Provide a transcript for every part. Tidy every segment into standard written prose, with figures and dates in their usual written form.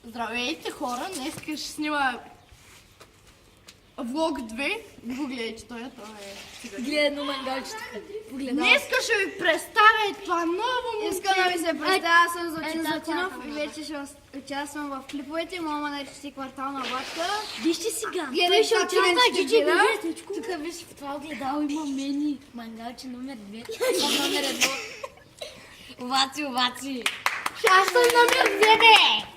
Здравейте хора, днес ще снима влог 2. Го гледайте, той е. Гледа едно мангалче тук. Днес ще ви представя това ново момче. Искам да ви се представя, аз съм Златин Златинов и вече ще участвам в клиповете. Моя нарича квартална батка. Вижте сега. Гледай, ще участва Джиджи, да? Тук виж в това огледало има мени. Мангалче номер 2. Номер 1. Оваци, оваци. Аз съм номер 2, бе!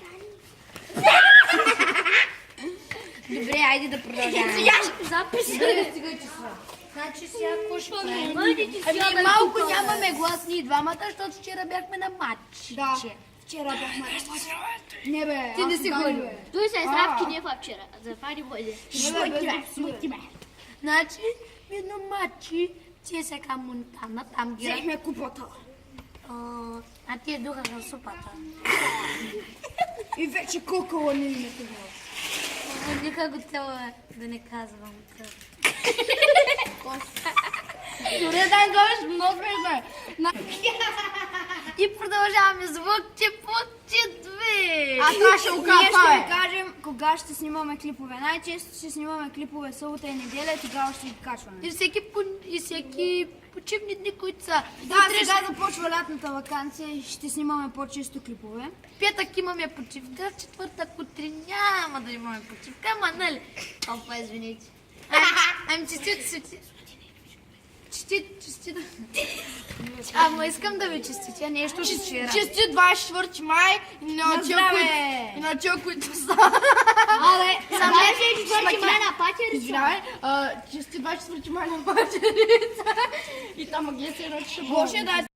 Добре, айде да продължаваме. Сега ще записи. Значи сега какво ще правим? Ами малко нямаме гласни и двамата, защото вчера бяхме на матч. Да. Вчера бяхме на матч. Не бе, Ти не си говори. Той се здравки не в вчера. Зафари бъде. Смъти ме. Значи, едно матчи, ЦСКА Монтана, там ги... взехме купата. А тия духа на супата. И вече колко не имате. Никак го трябва да не казвам. Добре, дай дойдеш, много смешно е. И продължаваме с Вълкче Пукче 2. Аз това ще го Ние кажа. ще Ще ви кажем кога ще снимаме клипове. Най-често ще снимаме клипове събота и неделя, тогава ще ги качваме. И всеки почивни дни, които са. Да, сега започва лятната ваканция и ще снимаме по-често клипове. Петък имаме почивка, в четвъртък утре няма да имаме почивка, ама нали? Опа, извините. Ами честито. Честито. Ама искам да ви честитя нещо вчера. Честит 24 май и на тия, които са. Абе, За мен е 24 май на патерица. Извинявай, честит 24 май на патерица. И там агенция ще може да